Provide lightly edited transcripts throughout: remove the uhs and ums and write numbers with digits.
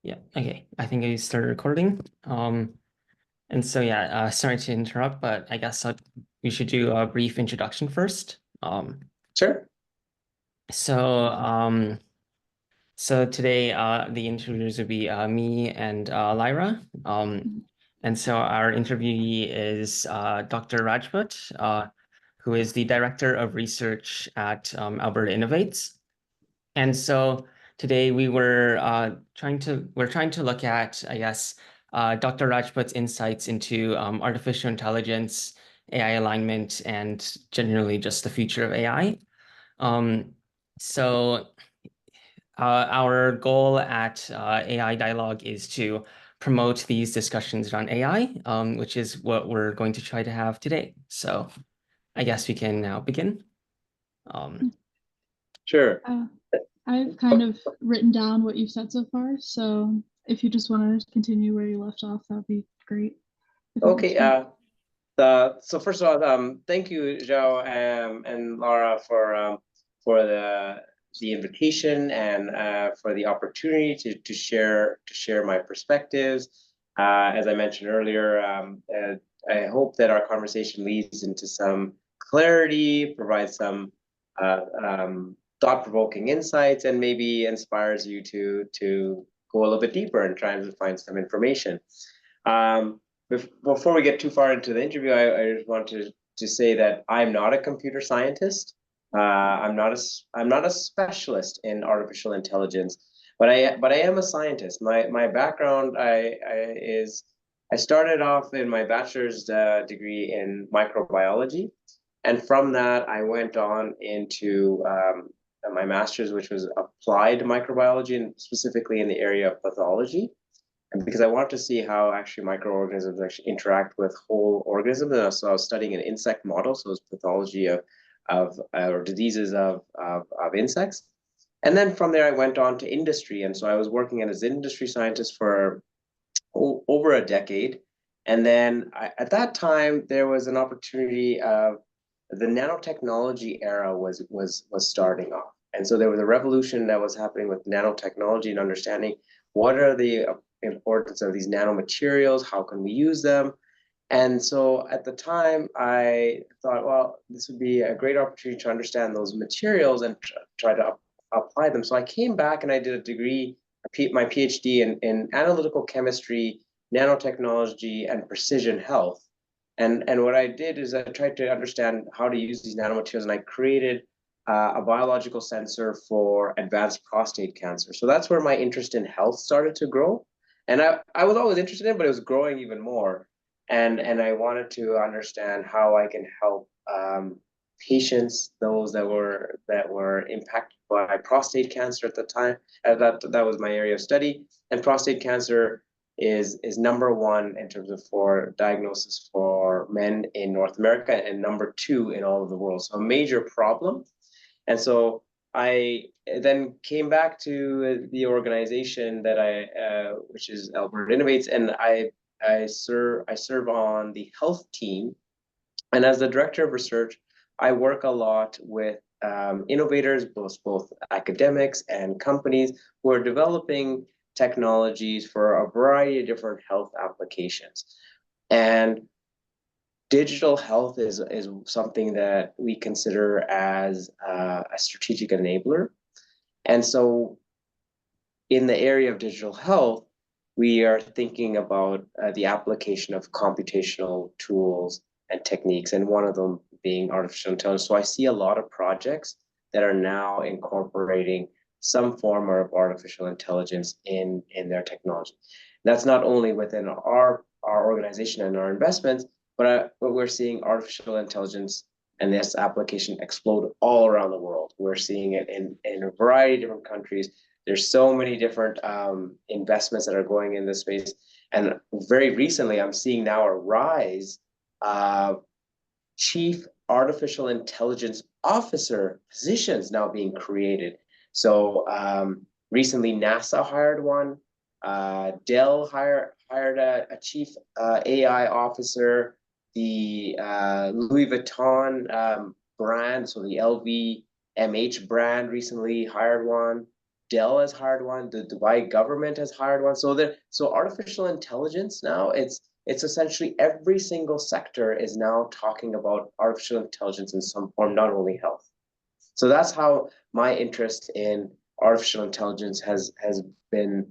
Yeah, okay. I think I started recording. And so yeah, sorry to interrupt, but I guess we should do a brief introduction first. Sure. So so today the interviewers will be me and Lyra. And so our interviewee is Dr. Rajput, who is the Director of Research at Alberta Innovates. And so today we're trying to look at, I guess, Dr. Rajput's insights into artificial intelligence, AI alignment, and generally just the future of AI. Um, so our goal at AI Dialogue is to promote these discussions around AI, which is what we're going to try to have today. So I guess we can now begin. Um, Sure. I've kind of written down what you've said so far, so if you just want to continue where you left off, that'd be great. Okay. So first of all, thank you, Joe, and Laura for the invitation and for the opportunity to share my perspectives. As I mentioned earlier, I hope that our conversation leads into some clarity, provides some thought-provoking insights, and maybe inspires you to go a little bit deeper and try and find some information. Before we get too far into the interview, I just want to say that I'm not a computer scientist. I'm not a specialist in artificial intelligence, but I am a scientist. My background is I started off in my bachelor's degree in microbiology, and from that I went on into my master's, which was applied microbiology, and specifically in the area of pathology. And because I wanted to see how actually microorganisms actually interact with whole organisms, and so I was studying an insect model, so it was pathology of or diseases of insects. And then from there, I went on to industry, and so I was working as an industry scientist for over a decade. And then at that time, there was an opportunity of the nanotechnology era was starting off, and so there was a revolution that was happening with nanotechnology and understanding what are the importance of these nanomaterials, how can we use them. And so at the time, I thought, well, this would be a great opportunity to understand those materials and try to apply them. So I came back and I did a degree, my PhD in analytical chemistry, nanotechnology, and precision health. And what I did is I tried to understand how to use these nanomaterials, and I created a biological sensor for advanced prostate cancer. So that's where my interest in health started to grow. And I was always interested in it, but it was growing even more. And I wanted to understand how I can help patients, those that were impacted by prostate cancer at the time. That was my area of study. And prostate cancer is number one in terms of for diagnosis for men in North America, and number two in all of the world. So a major problem. And so I then came back to the organization that which is Alberta Innovates, and I serve on the health team. And as the director of research, I work a lot with innovators, both academics and companies who are developing technologies for a variety of different health applications. And digital health is something that we consider as a strategic enabler. And so in the area of digital health, we are thinking about the application of computational tools and techniques, and one of them being artificial intelligence. So I see a lot of projects that are now incorporating some form of artificial intelligence in their technology. That's not only within our organization and our investments, but we're seeing artificial intelligence and this application explode all around the world. We're seeing it in a variety of different countries. There's so many different investments that are going in this space. And very recently, I'm seeing now a rise of chief artificial intelligence officer positions now being created. So recently, NASA hired one. Dell hired a chief AI officer. The Louis Vuitton brand, so the LVMH brand, recently hired one. Dell has hired one, the Dubai government has hired one. So artificial intelligence now, it's essentially every single sector is now talking about artificial intelligence in some form, not only health. So that's how my interest in artificial intelligence has been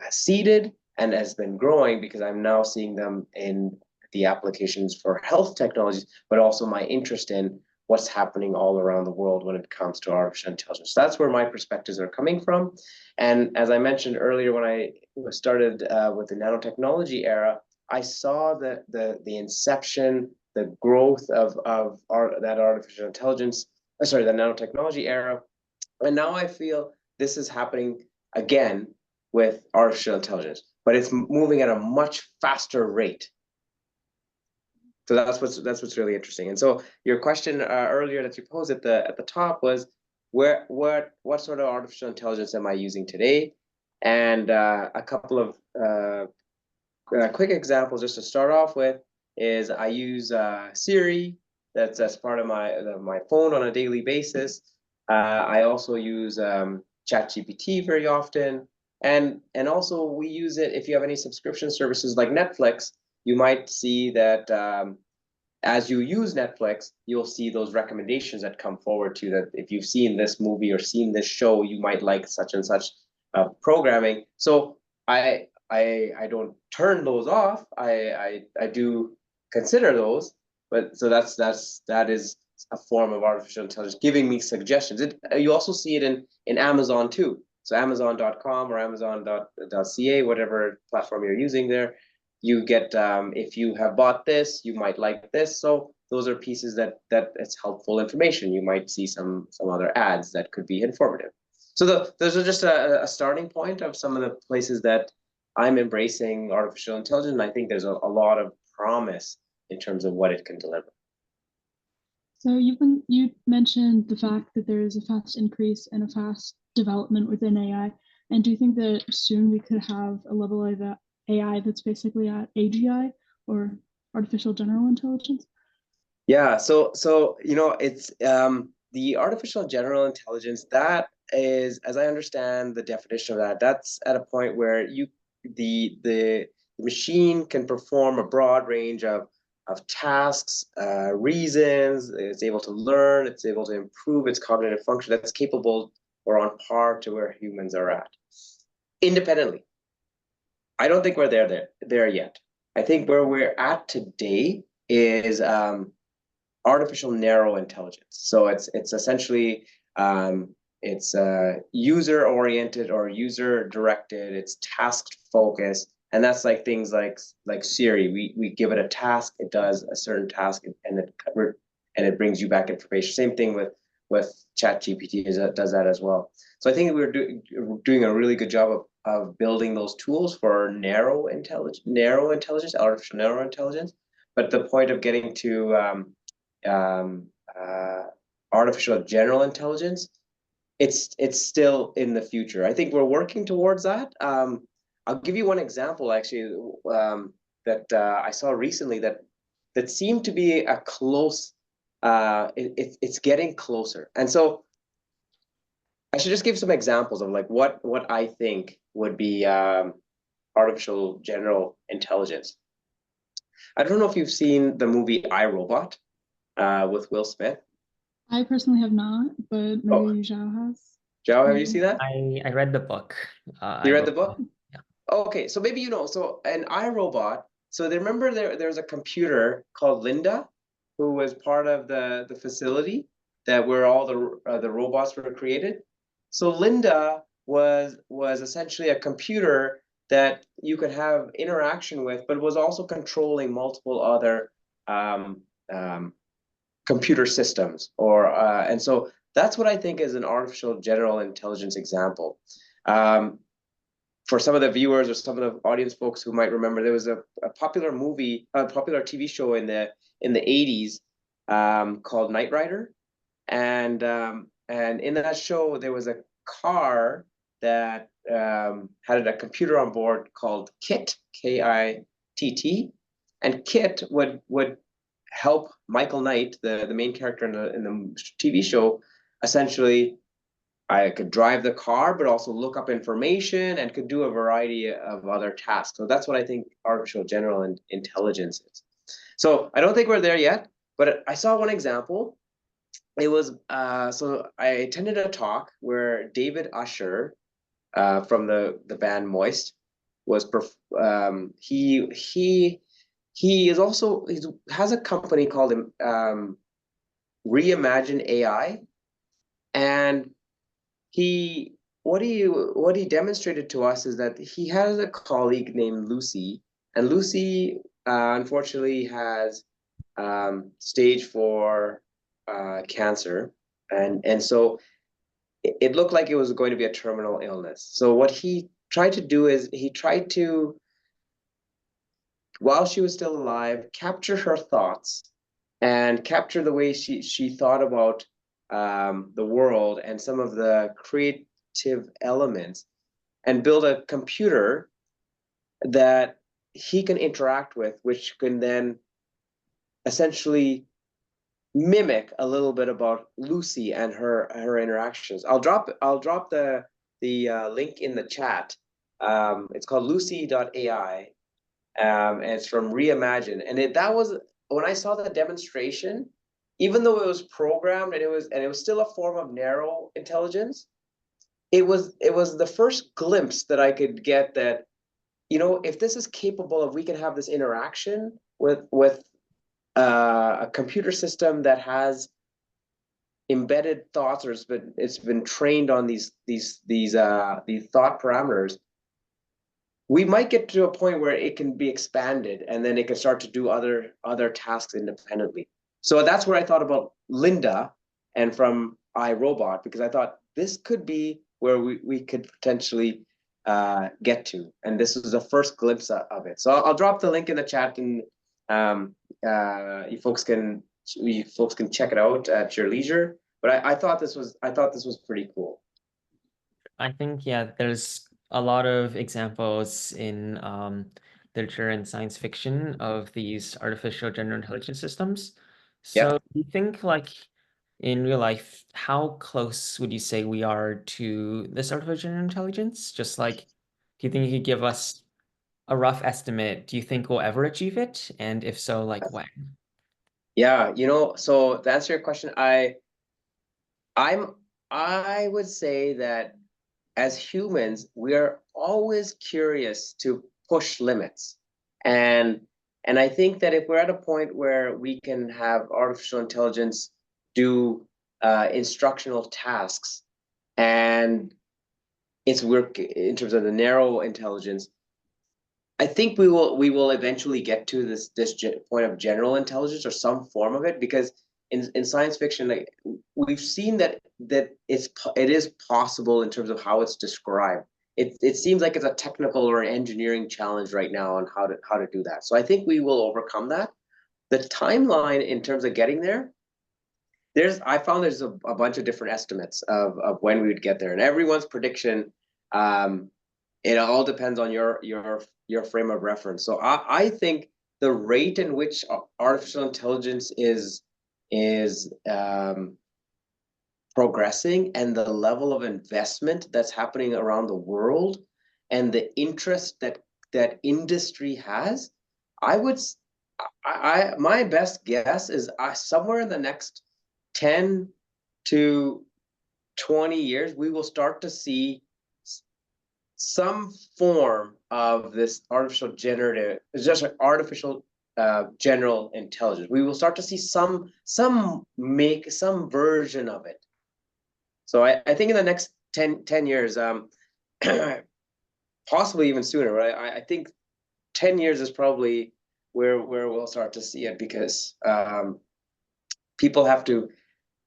seeded and has been growing, because I'm now seeing them in the applications for health technologies, but also my interest in what's happening all around the world when it comes to artificial intelligence. That's where my perspectives are coming from. And as I mentioned earlier, when I started with the nanotechnology era, I saw the inception, the growth of that artificial intelligence, the nanotechnology era. And now I feel this is happening again with artificial intelligence, but it's moving at a much faster rate. So that's what's really interesting. And so your question earlier that you posed at the top was, what sort of artificial intelligence am I using today? And a couple of quick examples just to start off with is I use Siri. That's part of my phone on a daily basis. I also use ChatGPT very often, and also we use it if you have any subscription services like Netflix. You might see that as you use Netflix, you'll see those recommendations that come forward to you, that if you've seen this movie or seen this show, you might like such and such programming. So I don't turn those off. I do consider those, but so that is a form of artificial intelligence giving me suggestions. You also see it in Amazon too. So Amazon.com or Amazon.ca, whatever platform you're using there, you get if you have bought this, you might like this. So those are pieces that it's helpful information. You might see some other ads that could be informative. So those are just a starting point of some of the places that I'm embracing artificial intelligence, and I think there's a lot of promise in terms of what it can deliver. So you mentioned the fact that there is a fast increase and a fast development within AI. And do you think that soon we could have a level of AI that's basically at AGI, or artificial general intelligence? Yeah, so it's the artificial general intelligence, that is, as I understand the definition of that, that's at a point where the machine can perform a broad range of tasks, reasons. It's able to learn. It's able to improve its cognitive function. That's capable or on par to where humans are at, independently. I don't think we're there yet. I think where we're at today is artificial narrow intelligence. So it's essentially it's user oriented or user directed. It's task focused, and that's like things like Siri. We give it a task, it does a certain task, and it brings you back information. Same thing with ChatGPT does that as well. So I think we're doing a really good job of building those tools for narrow intelligence, artificial narrow intelligence. But the point of getting to artificial general intelligence, it's still in the future. I think we're working towards that. I'll give you one example actually that I saw recently that seemed to be a close. It's getting closer, and so I should just give some examples of like what I think would be artificial general intelligence. I don't know if you've seen the movie I, Robot with Will Smith. I personally have not, but maybe Zhao has. Zhao, have you seen that? I read the book. You read the book? Yeah. Okay, so maybe you know. So in iRobot, so they remember there's a computer called Linda, who was part of the facility that where all the robots were created. So Linda was essentially a computer that you could have interaction with, but was also controlling multiple other computer systems, and so that's what I think is an artificial general intelligence example. For some of the viewers or some of the audience folks who might remember, there was a popular movie, a popular TV show in the 80s called Knight Rider, and in that show there was a car that had a computer on board called KITT, KITT, and KITT would help Michael Knight, the main character in the TV show, essentially I could drive the car, but also look up information and could do a variety of other tasks. So that's what I think artificial general intelligence is. So I don't think we're there yet, but I saw one example. It was so I attended a talk where David Usher from the band Moist was he is also he has a company called Reimagine AI, and he what he demonstrated to us is that he has a colleague named Lucy, and Lucy unfortunately has stage 4 cancer, and so it looked like it was going to be a terminal illness. So what he tried to do is he tried to, while she was still alive, capture her thoughts and capture the way she thought about the world and some of the creative elements, and build a computer that he can interact with, which can then essentially mimic a little bit about Lucy and her interactions. I'll drop the link in the chat. It's called Lucy.ai, and it's from Reimagine. And that was when I saw the demonstration. Even though it was programmed and it was still a form of narrow intelligence, it was the first glimpse that I could get that, if this is capable of, we can have this interaction with a computer system that has embedded thoughts, or it's been trained on these thought parameters. We might get to a point where it can be expanded, and then it can start to do other tasks independently. So that's where I thought about Linda and from iRobot, because I thought this could be where we could potentially get to, and this was the first glimpse of it. So I'll drop the link in the chat, and you folks can check it out at your leisure. But I thought this was pretty cool. I think, yeah, there's a lot of examples in literature and science fiction of these artificial general intelligence systems. So Yeah. do you think, like, in real life, how close would you say we are to this artificial general intelligence? Just like, do you think you could give us a rough estimate? Do you think we'll ever achieve it? And if so, like when? Yeah, so to answer your question, I would say that as humans, we are always curious to push limits. And I think that if we're at a point where we can have artificial intelligence do instructional tasks, and its work in terms of the narrow intelligence, I think we will eventually get to this point of general intelligence or some form of it, because in science fiction, like, we've seen that it is possible in terms of how it's described. It seems like it's a technical or an engineering challenge right now on how to do that. So I think we will overcome that. The timeline in terms of getting there, I found there's a bunch of different estimates of when we would get there, and everyone's prediction, it all depends on your frame of reference. So I think the rate in which artificial intelligence is progressing, and the level of investment that's happening around the world, and the interest that industry has, my best guess is somewhere in the next 10 to 20 years, we will start to see some form of this artificial general intelligence. We will start to see some version of it. So I think in the next 10 years, possibly even sooner, right? I think 10 years is probably where we'll start to see it, because people have to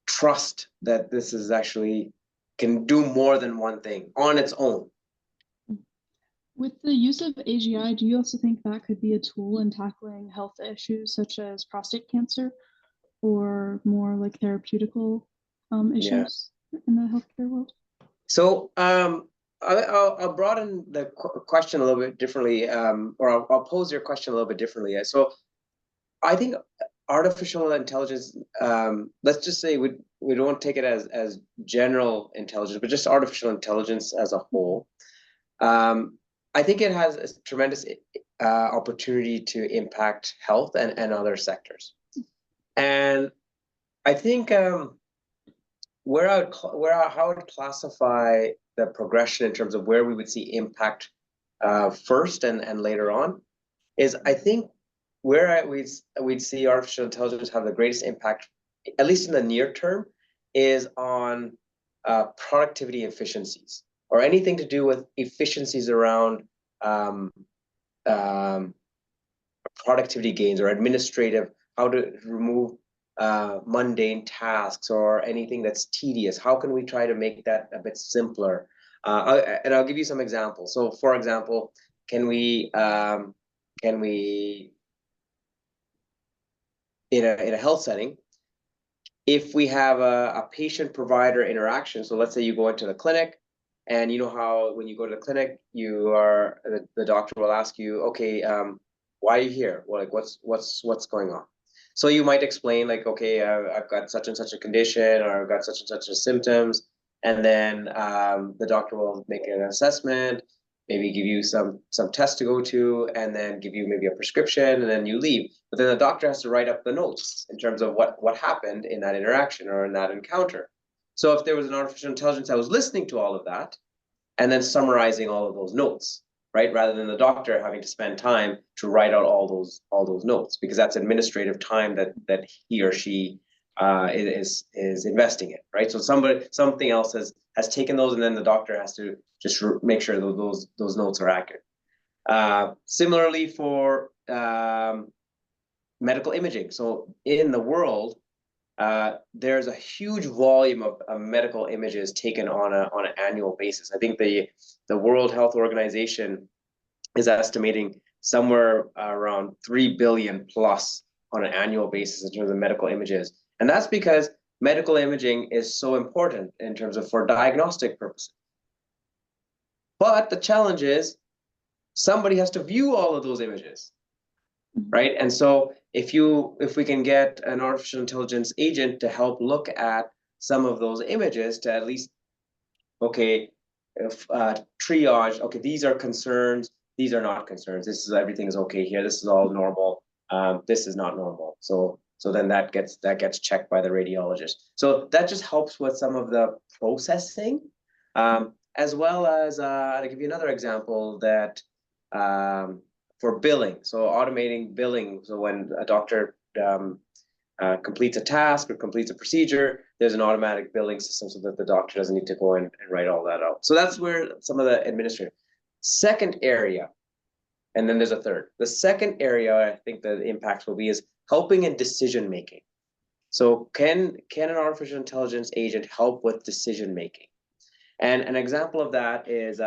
trust that this is actually can do more than one thing on its own. With the use of AGI, do you also think that could be a tool in tackling health issues such as prostate cancer, or more like therapeutical issues in the healthcare world? So I'll broaden the question a little bit differently, or I'll pose your question a little bit differently. So I think artificial intelligence, let's just say we don't take it as general intelligence, but just artificial intelligence as a whole. I think it has a tremendous opportunity to impact health and other sectors. And I think how I would classify the progression in terms of where we would see impact first and later on is, I think where we'd see artificial intelligence have the greatest impact, at least in the near term, is on productivity efficiencies, or anything to do with efficiencies around productivity gains or administrative, how to remove mundane tasks or anything that's tedious. How can we try to make that a bit simpler? And I'll give you some examples. So, for example, can we in a health setting, if we have a patient-provider interaction, so let's say you go into the clinic, and you know how when you go to the clinic, the doctor will ask you, okay, why are you here? Well, like, what's going on? So you might explain, like, okay, I've got such and such a condition, or I've got such and such a symptoms, and then the doctor will make an assessment, maybe give you some tests to go to, and then give you maybe a prescription, and then you leave. But then the doctor has to write up the notes in terms of what happened in that interaction or in that encounter. So if there was an artificial intelligence that was listening to all of that and then summarizing all of those notes, right, rather than the doctor having to spend time to write out all those notes, because that's administrative time that he or she is investing in, right? So something else has taken those, and then the doctor has to just make sure those notes are accurate. Similarly for medical imaging. So in the world, there's a huge volume of medical images taken on an annual basis. I think the World Health Organization is estimating somewhere around 3 billion plus on an annual basis in terms of medical images. And that's because medical imaging is so important in terms of for diagnostic purposes. But the challenge is somebody has to view all of those images, right? And so if we can get an artificial intelligence agent to help look at some of those images to at least, okay, triage, okay, these are concerns, these are not concerns, everything is okay here, this is all normal, this is not normal. So then that gets checked by the radiologist. So that just helps with some of the processing, as well as I'll give you another example that for billing, so automating billing. So when a doctor completes a task or completes a procedure, there's an automatic billing system so that the doctor doesn't need to go in and write all that out. So that's where some of the administrative. Second area, and then there's a third. The second area I think the impact will be is helping in decision making. So can an artificial intelligence agent help with decision making? And an example of that is,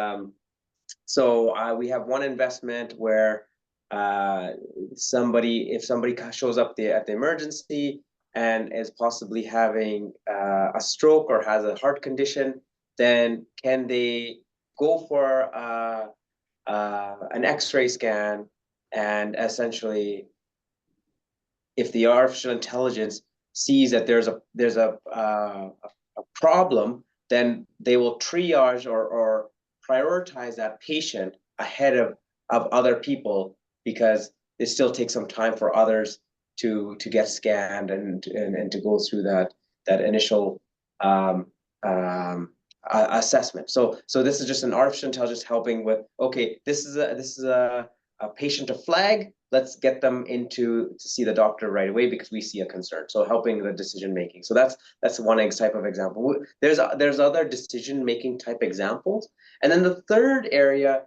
so we have one investment where if somebody shows up at the emergency and is possibly having a stroke or has a heart condition, then can they go for an X-ray scan, and essentially, if the artificial intelligence sees that there's a problem, then they will triage or prioritize that patient ahead of other people, because it still takes some time for others to get scanned and to go through that initial assessment. So this is just an artificial intelligence helping with, okay, this is a patient to flag. Let's get them to see the doctor right away because we see a concern. So helping the decision making. So that's one type of example. There's other decision making type examples, and then the third area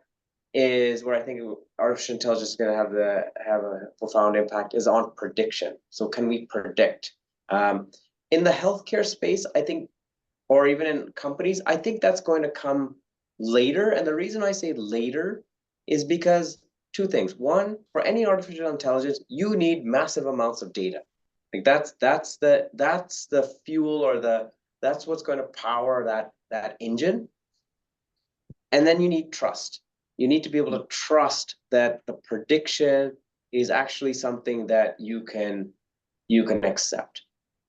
is where I think artificial intelligence is going to have a profound impact is on prediction. So can we predict? In the healthcare space, I think, or even in companies, I think that's going to come later. And the reason I say later is because two things. One, for any artificial intelligence, you need massive amounts of data. Like that's the fuel, or that's what's going to power that engine. And then you need trust. You need to be able to trust that the prediction is actually something that you can you can accept,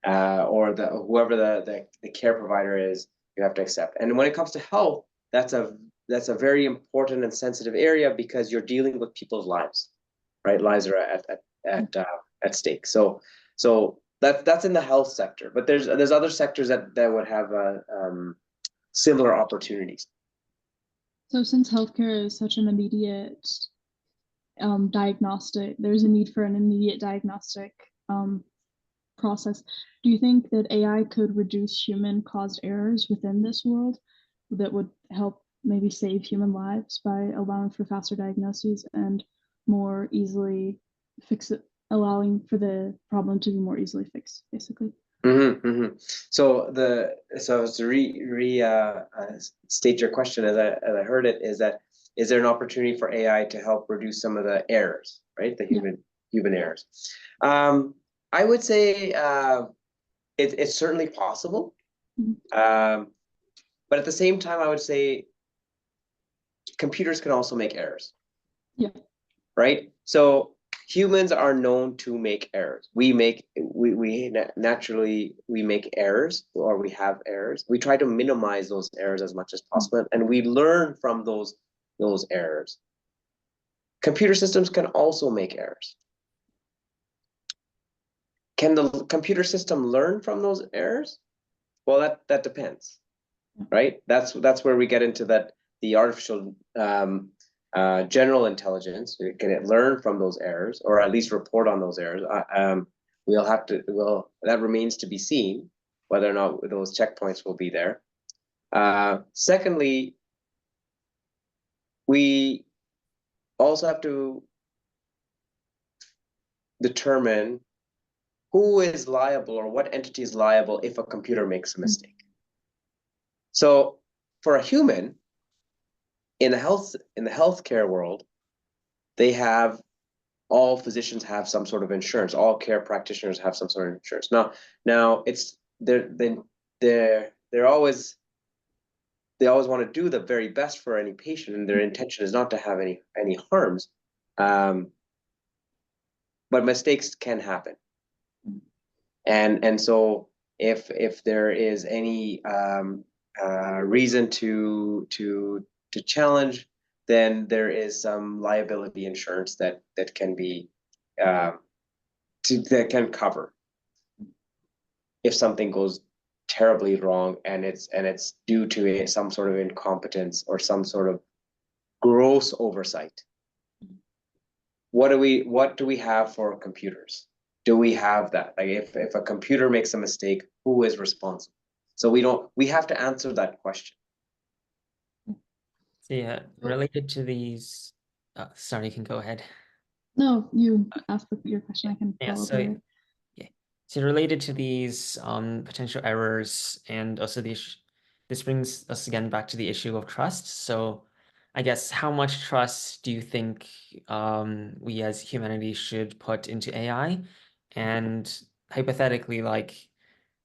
or whoever the care provider is, you have to accept. And when it comes to health, that's a very important and sensitive area because you're dealing with people's lives, right? Lives are at stake. So that's in the health sector, but there's other sectors that would have similar opportunities. So since healthcare is such an immediate diagnostic, there's a need for an immediate diagnostic process. Do you think that AI could reduce human-caused errors within this world that would help maybe save human lives by allowing for faster diagnoses and more easily fix it, allowing for the problem to be more easily fixed, basically? So to state your question as I heard it, is there an opportunity for AI to help reduce some of the errors, right? The human errors. I would say it's certainly possible. But at the same time, I would say computers can also make errors. Yeah. Right? So humans are known to make errors. We naturally make errors, or we have errors. We try to minimize those errors as much as possible, and we learn from those errors. Computer systems can also make errors. Can the computer system learn from those errors? Well, that depends, right? That's where we get into the artificial general intelligence. Can it learn from those errors, or at least report on those errors? That remains to be seen whether or not those checkpoints will be there. Secondly, we also have to determine who is liable, or what entity is liable if a computer makes a mistake. So for a human, in the healthcare world, all physicians have some sort of insurance. All care practitioners have some sort of insurance. Now they always want to do the very best for any patient, and their intention is not to have any harms. But mistakes can happen. And so if there is any reason to challenge, then there is some liability insurance that can be that can cover if something goes terribly wrong and it's due to some sort of incompetence or some sort of gross oversight. What do we have for computers? Do we have that? Like if a computer makes a mistake, who is responsible? So we have to answer that question. So yeah, related to these, sorry, you can go ahead. No, you asked your question. I can Yeah, follow up so later. yeah, so related to these potential errors, and also this brings us again back to the issue of trust. So I guess, how much trust do you think we as humanity should put into AI? And hypothetically, like,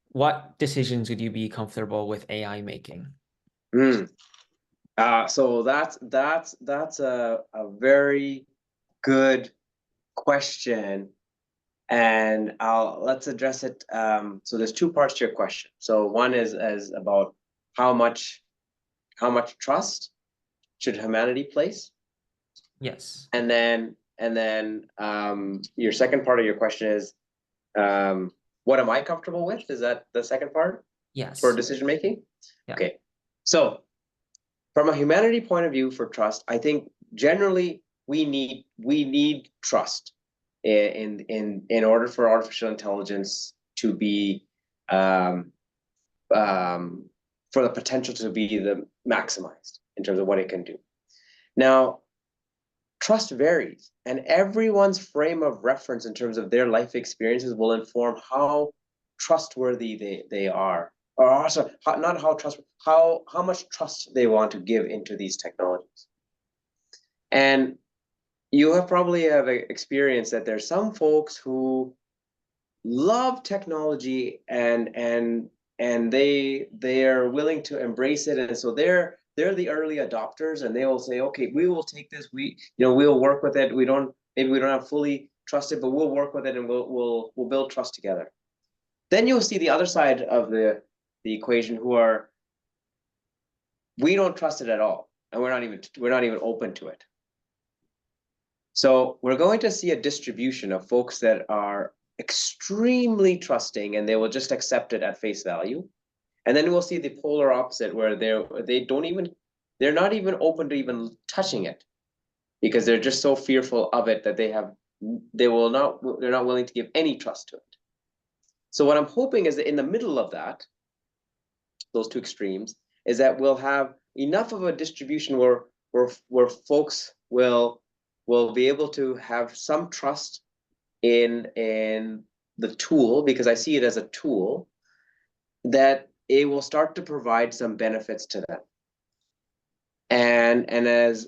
what decisions would you be comfortable with AI making? So that's a very good question, and let's address it. So there's two parts to your question. So one is about how much trust should humanity place? Yes. And then your second part of your question is, what am I comfortable with? Is that the second part? Yes. For decision making? Yeah. Okay. So from a humanity point of view for trust, I think generally we need trust in order for artificial intelligence to be for the potential to be maximized in terms of what it can do. Now, trust varies, and everyone's frame of reference in terms of their life experiences will inform how trustworthy they are, or also not how trustworthy, how much trust they want to give into these technologies. And you probably have experienced that there's some folks who love technology and they are willing to embrace it, and so they're the early adopters, and they will say, okay, we will take this, we'll work with it. Maybe we don't have fully trust it, but we'll work with it and we'll build trust together. Then you'll see the other side of the equation who are, we don't trust it at all, and we're not even open to it. So we're going to see a distribution of folks that are extremely trusting and they will just accept it at face value. And then we'll see the polar opposite where they're not even open to even touching it because they're just so fearful of it that they're not willing to give any trust to it. So what I'm hoping is that in the middle of that, those two extremes, is that we'll have enough of a distribution where folks will be able to have some trust in the tool, because I see it as a tool, that it will start to provide some benefits to them. And as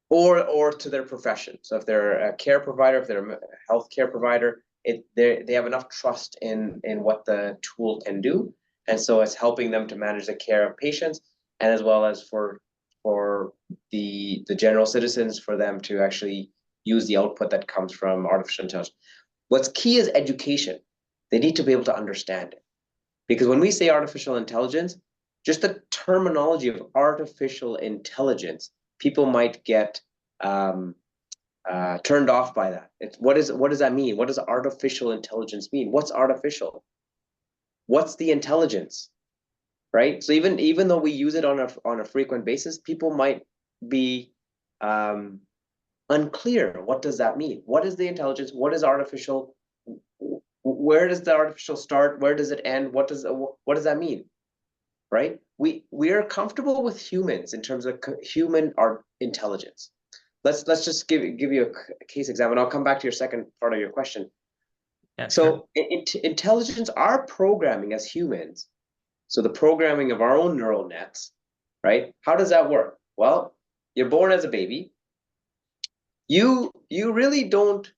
or to their profession. So if they're a care provider, if they're a healthcare provider, they have enough trust in what the tool can do. And so it's helping them to manage the care of patients, and as well as for the general citizens, for them to actually use the output that comes from artificial intelligence. What's key is education. They need to be able to understand it. Because when we say artificial intelligence, just the terminology of artificial intelligence, people might get turned off by that. What does that mean? What does artificial intelligence mean? What's artificial? What's the intelligence? Right? So even though we use it on a frequent basis, people might be unclear. What does that mean? What is the intelligence? What is artificial? Where does the artificial start? Where does it end? What does that mean? Right? We are comfortable with humans in terms of human art intelligence. Let's just give you a case example, and I'll come back to your second part of your question. Yeah, so sure. Intelligence, our programming as humans, so the programming of our own neural nets, right? How does that work? Well, you're born as a baby. You really don't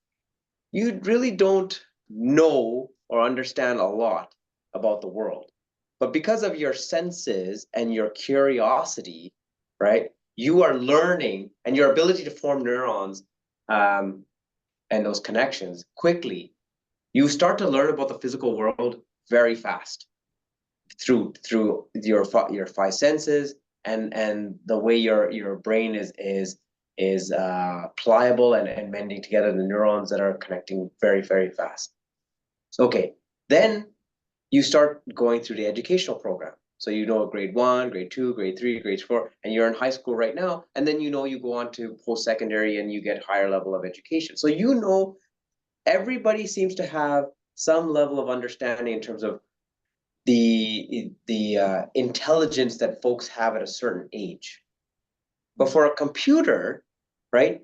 know or understand a lot about the world. But because of your senses and your curiosity, right, you are learning, and your ability to form neurons and those connections quickly, you start to learn about the physical world very fast through your five senses and the way your brain is pliable and mending together the neurons that are connecting very, very fast. Okay, then you start going through the educational program. So grade 1, grade 2, grade 3, grade 4, and you're in high school right now, and then you go on to post-secondary and you get higher level of education. So everybody seems to have some level of understanding in terms of the intelligence that folks have at a certain age. But for a computer, right,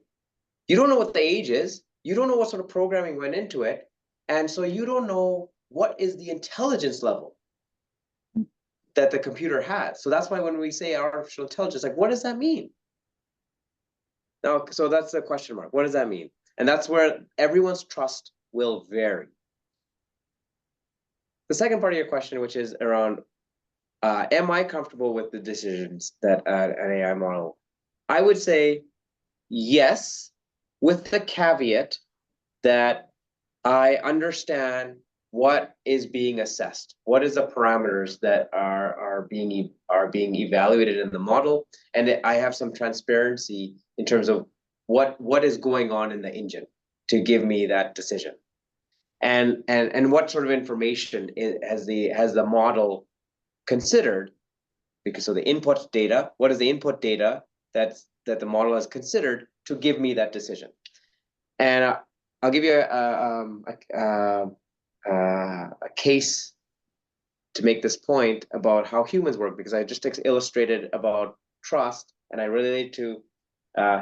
you don't know what the age is, you don't know what sort of programming went into it, and so you don't know what is the intelligence level that the computer has. So that's why when we say artificial intelligence, like, what does that mean? Now, so that's the question mark. What does that mean? And that's where everyone's trust will vary. The second part of your question, which is around, am I comfortable with the decisions that an AI model? I would say yes, with the caveat that I understand what is being assessed, what is the parameters that are being evaluated in the model, and I have some transparency in terms of what is going on in the engine to give me that decision, and what sort of information has the model considered, because so the input data, what is the input data that the model has considered to give me that decision. And I'll give you a case to make this point about how humans work, because I just illustrated about trust, and I relate to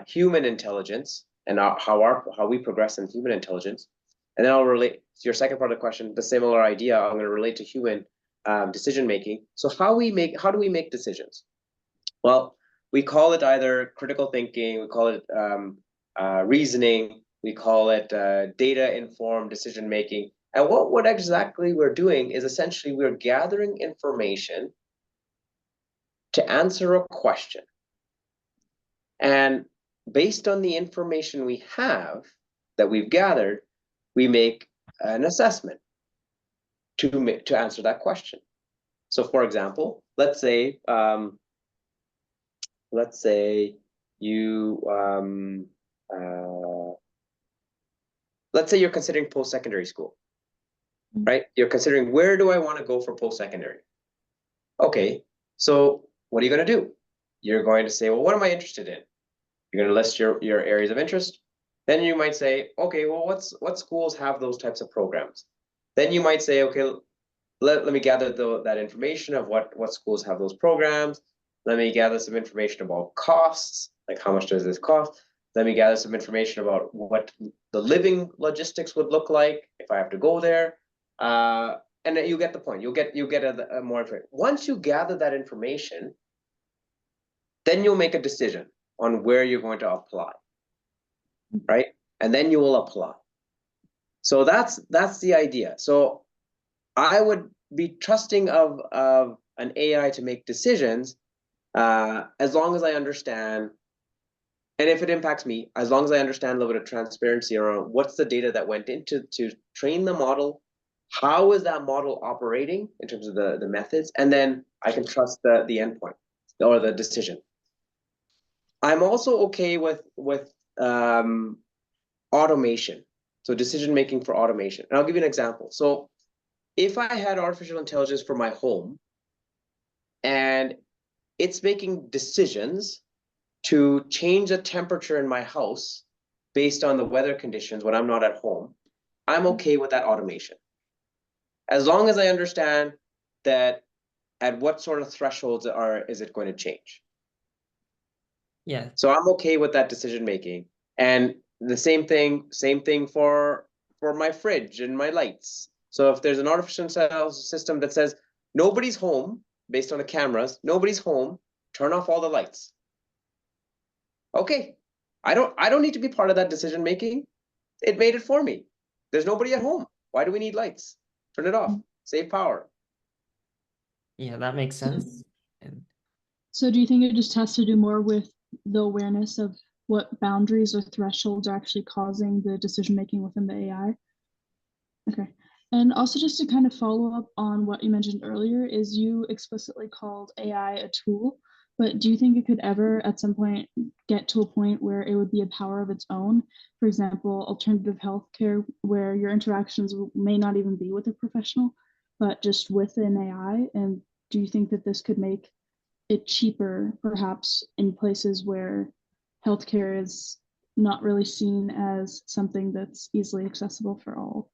human intelligence and how we progress in human intelligence. And then I'll relate to your second part of the question, the similar idea. I'm going to relate to human decision making. So how do we make decisions? Well, we call it either critical thinking, we call it reasoning, we call it data-informed decision-making. And what exactly we're doing is essentially we're gathering information to answer a question. And based on the information we have that we've gathered, we make an assessment to answer that question. So for example, let's say you let's say you're considering post-secondary school, right? You're considering, where do I want to go for post-secondary? Okay, so what are you going to do? You're going to say, well, what am I interested in? You're going to list your areas of interest. Then you might say, okay, well, what schools have those types of programs? Then you might say, okay, let me gather that information of what schools have those programs. Let me gather some information about costs, like how much does this cost? Let me gather some information about what the living logistics would look like if I have to go there. And then you get the point. You'll get a more information. Once you gather that information, then you'll make a decision on where you're going to apply, right? And then you will apply. So that's the idea. So I would be trusting of an AI to make decisions as long as I understand, and if it impacts me, as long as I understand a little bit of transparency around what's the data that went into to train the model, how is that model operating in terms of the methods, and then I can trust the endpoint or the decision. I'm also okay with automation, so decision making for automation. And I'll give you an example. So if I had artificial intelligence for my home and it's making decisions to change the temperature in my house based on the weather conditions when I'm not at home, I'm okay with that automation. As long as I understand that at what sort of thresholds is it going to change. Yeah. So I'm okay with that decision making. And the same thing for my fridge and my lights. So if there's an artificial intelligence system that says nobody's home, based on the cameras, nobody's home, turn off all the lights. Okay, I don't need to be part of that decision making. It made it for me. There's nobody at home. Why do we need lights? Turn it off. Save power. Yeah, that makes sense. And So do you think it just has to do more with the awareness of what boundaries or thresholds are actually causing the decision making within the AI? Okay. And also just to kind of follow up on what you mentioned earlier, is you explicitly called AI a tool, but do you think it could ever at some point get to a point where it would be a power of its own? For example, alternative healthcare, where your interactions may not even be with a professional, but just with an AI? And do you think that this could make it cheaper, perhaps in places where healthcare is not really seen as something that's easily accessible for all?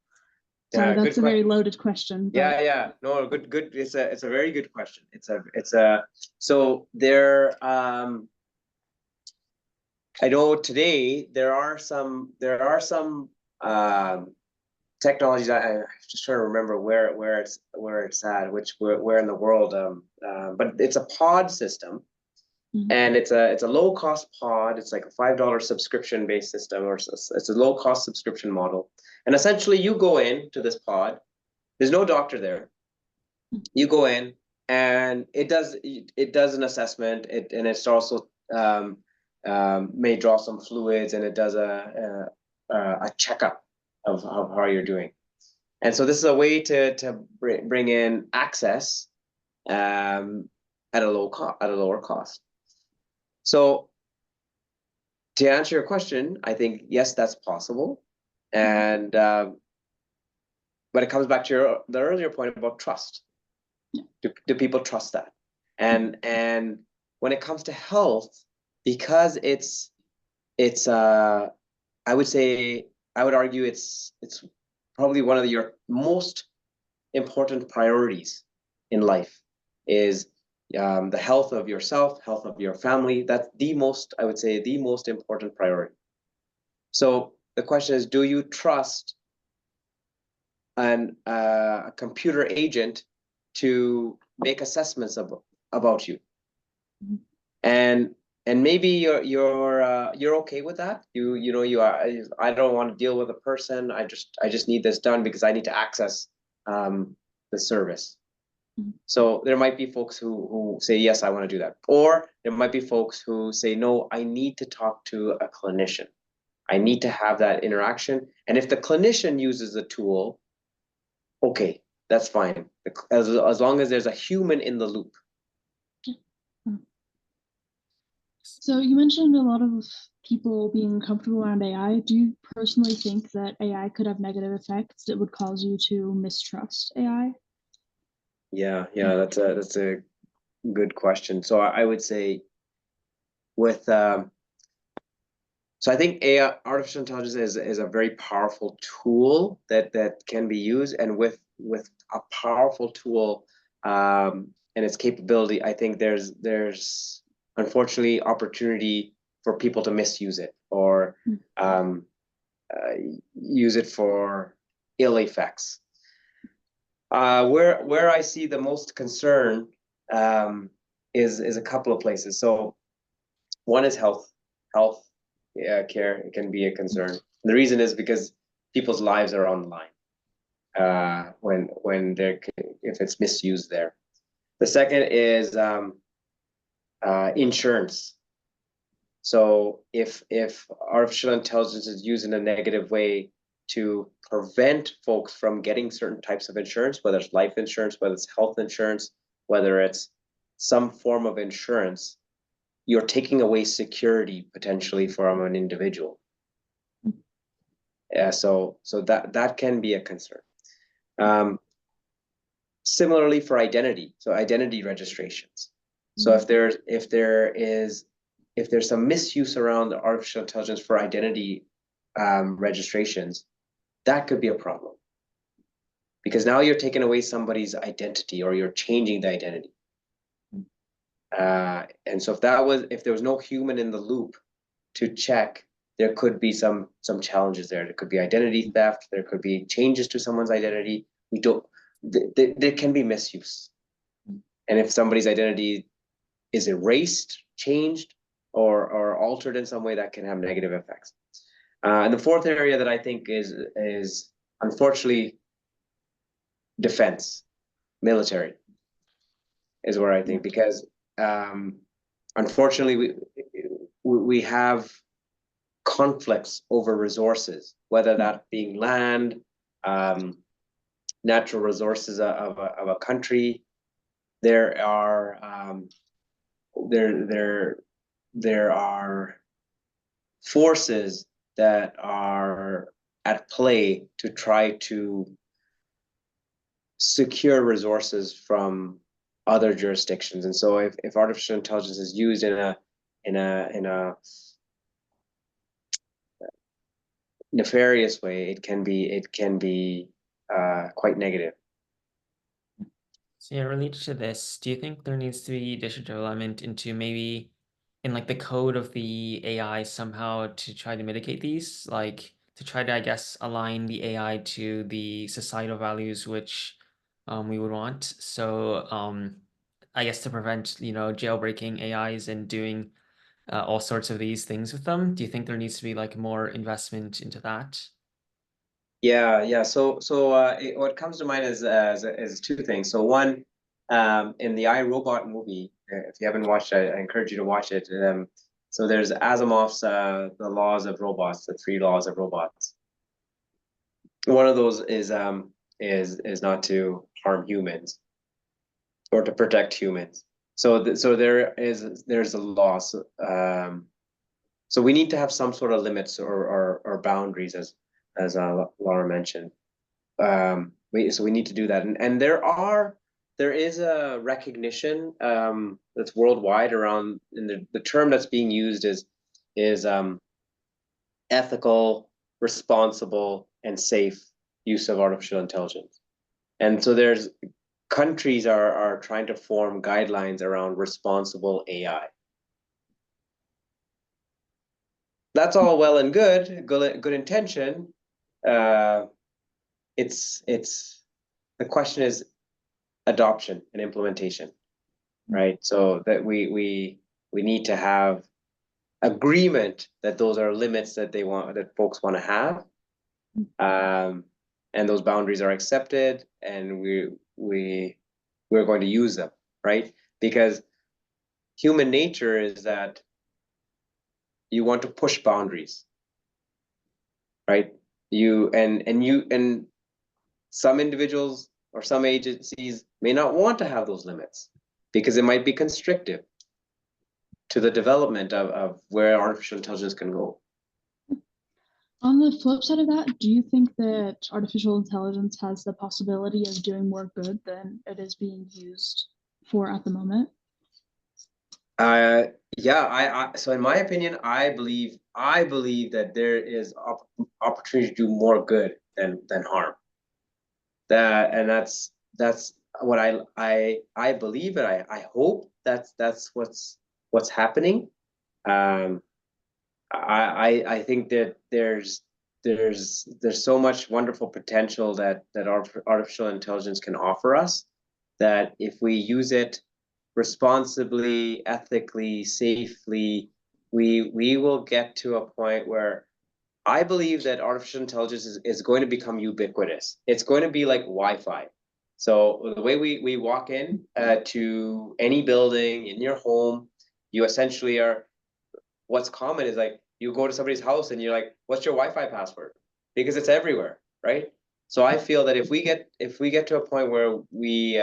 Sorry, Yeah, that's a very loaded question. But yeah. No, good. It's a very good question. So there I know today there are some technologies. I'm just trying to remember where it's at, where in the world. But it's a pod system, and it's a low cost pod. It's like a $5 subscription based system, or it's a low cost subscription model. And essentially, you go in to this pod. There's no doctor there. You go in, and it does an assessment. And it's also may draw some fluids, and it does a checkup of how you're doing. And so this is a way to bring in access at a lower cost. So to answer your question, I think yes, that's possible, and but it comes back to the earlier point about trust. Do people trust that? And when it comes to health, because it's I would argue it's probably one of your most important priorities in life is the health of yourself, health of your family. That's I would say the most important priority. So the question is, do you trust a computer agent to make assessments about you? And maybe you're okay with that. I don't want to deal with a person. I just need this done because I need to access the service. So there might be folks who say, yes, I want to do that. Or there might be folks who say, no, I need to talk to a clinician. I need to have that interaction. And if the clinician uses the tool, okay, that's fine. As long as there's a human in the loop. So you mentioned a lot of people being comfortable around AI. Do you personally think that AI could have negative effects that would cause you to mistrust AI? Yeah, that's a good question. So I would say with so I think AI, artificial intelligence, is a very powerful tool that can be used, and with a powerful tool and its capability, I think there's unfortunately opportunity for people to misuse it or um, use it for ill effects. Where I see the most concern is a couple of places. So one is health care. It can be a concern. The reason is because people's lives are on the line when they're if it's misused there. The second is insurance. So if artificial intelligence is used in a negative way to prevent folks from getting certain types of insurance, whether it's life insurance, whether it's health insurance, whether it's some form of insurance, you're taking away security potentially from an individual. Yeah, so that can be a concern. Similarly for identity, so identity registrations. So if there's some misuse around artificial intelligence for identity registrations, that could be a problem. Because now you're taking away somebody's identity or you're changing the identity. And so if there was no human in the loop to check, there could be some challenges there. There could be identity theft. There could be changes to someone's identity. There can be misuse. And if somebody's identity is erased, changed, or altered in some way, that can have negative effects. And the fourth area that I think is unfortunately defense, military, is where I think, because unfortunately we have conflicts over resources, whether that being land, natural resources of a country. There are there are forces that are at play to try to secure resources from other jurisdictions. And so if artificial intelligence is used in a nefarious way, it can be quite negative. So yeah, related to this, do you think there needs to be additional development into maybe in like the code of the AI somehow to try to mitigate these, like to try to, I guess, align the AI to the societal values which we would want. So I guess to prevent, jailbreaking AIs and doing all sorts of these things with them. Do you think there needs to be like more investment into that? Yeah. So what comes to mind is two things. So one, in the I, Robot movie, if you haven't watched it, I encourage you to watch it. So there's Asimov's the laws of robots, the three laws of robots. One of those is not to harm humans or to protect humans. So there's a law. So we need to have some sort of limits or boundaries, as Laura mentioned. We need to do that, and there is a recognition that's worldwide around, and the term that's being used is ethical, responsible, and safe use of artificial intelligence. And so there's countries are trying to form guidelines around responsible AI. That's all well and good intention. It's the question is adoption and implementation, right? So that we need to have agreement that those are limits that folks want to have, and those boundaries are accepted, and we're going to use them, right? Because human nature is that you want to push boundaries. right? And some individuals or some agencies may not want to have those limits because it might be constrictive to the development of where artificial intelligence can go. On the flip side of that, do you think that artificial intelligence has the possibility of doing more good than it is being used for at the moment? Yeah, so in my opinion, I believe that there is opportunity to do more good than harm. That's what I believe, and I hope that's what's happening. I think that there's so much wonderful potential that artificial intelligence can offer us, that if we use it responsibly, ethically, safely, we will get to a point where I believe that artificial intelligence is going to become ubiquitous. It's going to be like Wi-Fi. So the way we walk in to any building in your home, you essentially are, what's common is like you go to somebody's house and you're like, what's your Wi-Fi password? Because it's everywhere, right? So I feel that if we get to a point where we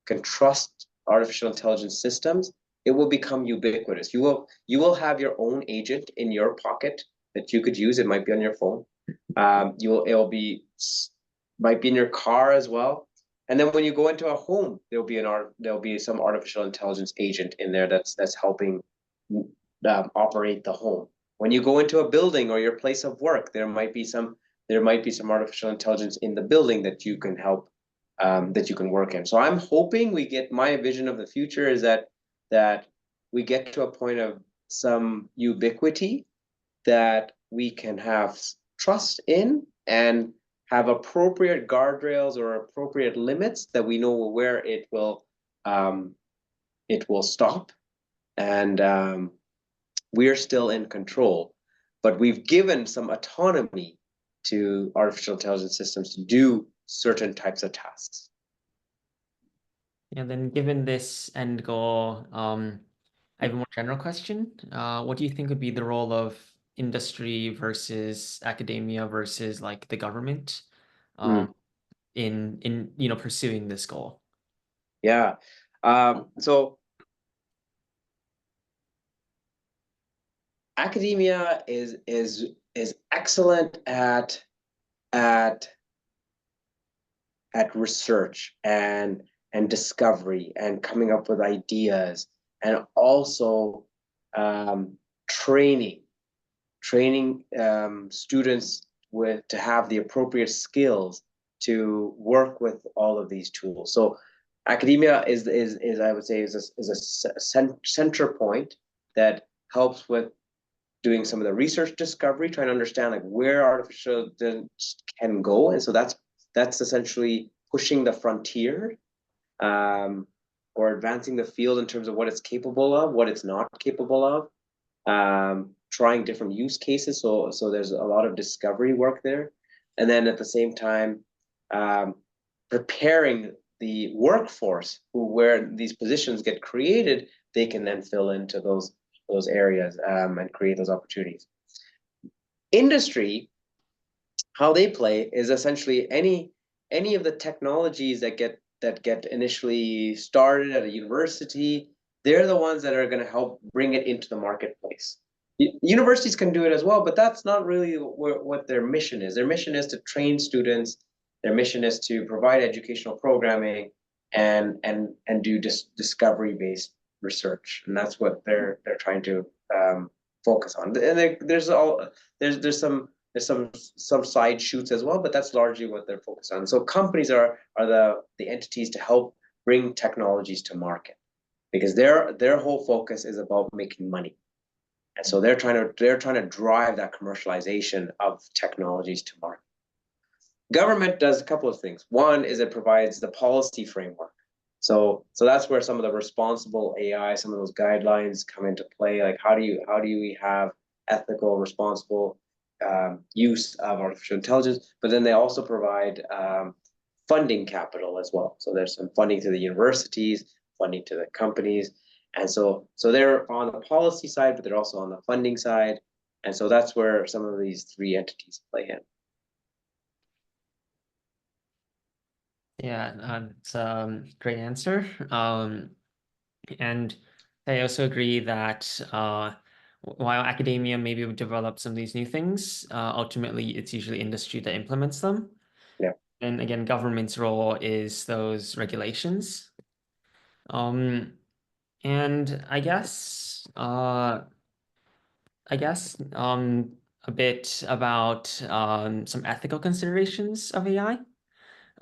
can trust artificial intelligence systems, it will become ubiquitous. You will have your own agent in your pocket that you could use. It might be on your phone. Might be in your car as well. And then when you go into a home, there'll be some artificial intelligence agent in there that's helping operate the home. When you go into a building or your place of work, there might be some artificial intelligence in the building that you can help, that you can work in. So I'm hoping my vision of the future is that we get to a point of some ubiquity that we can have trust in and have appropriate guardrails or appropriate limits that we know where it will stop, and we're still in control, but we've given some autonomy to artificial intelligence systems to do certain types of tasks. And then given this end goal, I have a more general question. What do you think would be the role of industry versus academia versus like the government in pursuing this goal? Yeah. So academia is excellent at research and discovery and coming up with ideas, and also training students to have the appropriate skills to work with all of these tools. So academia is I would say is a center point that helps with doing some of the research discovery, trying to understand like where artificial intelligence can go, and so that's essentially pushing the frontier, or advancing the field in terms of what it's capable of, what it's not capable of, trying different use cases. So there's a lot of discovery work there, and then at the same time, preparing the workforce where these positions get created, they can then fill into those areas, and create those opportunities. Industry, how they play is essentially any of the technologies that get initially started at a university. They're the ones that are going to help bring it into the marketplace. Universities can do it as well, but that's not really what their mission is. Their mission is to train students. Their mission is to provide educational programming and do discovery-based research, and that's what they're trying to focus on. And there's some side shoots as well, but that's largely what they're focused on. So companies are the entities to help bring technologies to market, because their whole focus is about making money. And so they're trying to drive that commercialization of technologies to market. Government does a couple of things. One is it provides the policy framework. So that's where some of the responsible AI, some of those guidelines come into play. Like how do we have ethical, responsible use of artificial intelligence? But then they also provide funding capital as well. So there's some funding to the universities, funding to the companies. And so they're on the policy side, but they're also on the funding side. And so that's where some of these three entities play in. Yeah, it's a great answer. And I also agree that while academia maybe would develop some of these new things, ultimately it's usually industry that implements them. Yeah. And again, government's role is those regulations. And a bit about some ethical considerations of AI.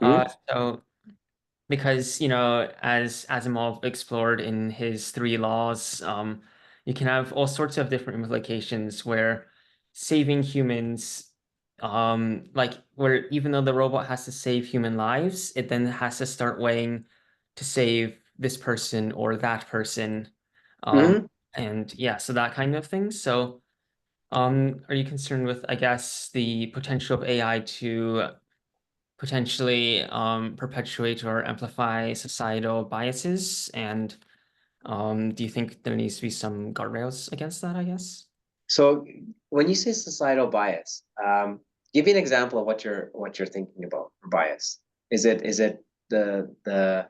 Mhm. So because, as Asimov explored in his three laws, you can have all sorts of different implications where saving humans, like where even though the robot has to save human lives, it then has to start weighing to save this person or that person. Mhm. And yeah, so that kind of thing. So, are you concerned with, I guess, the potential of AI to potentially perpetuate or amplify societal biases? And do you think there needs to be some guardrails against that, I guess? So when you say societal bias, give me an example of what you're thinking about for bias. Is it the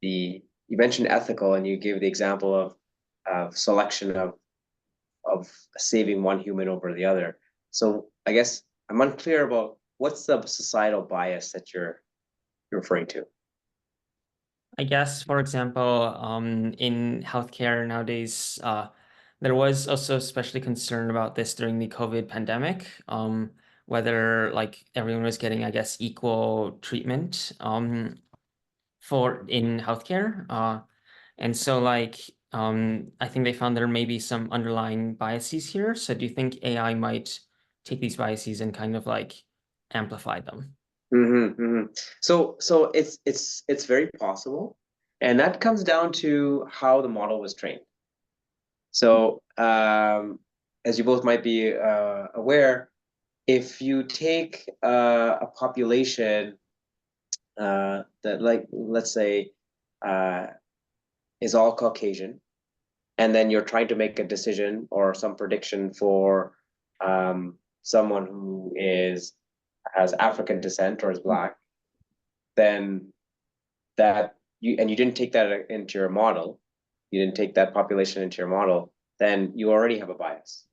you mentioned ethical and you gave the example of selection of saving one human over the other. So I guess I'm unclear about what's the societal bias that you're referring to. I guess, for example, in healthcare nowadays, there was also especially concern about this during the COVID pandemic, whether like everyone was getting, I guess, equal treatment for in healthcare. And so like I think they found there may be some underlying biases here. So do you think AI might take these biases and kind of like amplify them? So it's very possible, and that comes down to how the model was trained. So as you both might be aware, if you take a population that, like, let's say, uh, is all Caucasian, and then you're trying to make a decision or some prediction for someone who has African descent or is Black, then you didn't take that into your model, you didn't take that population into your model, then you already have a bias,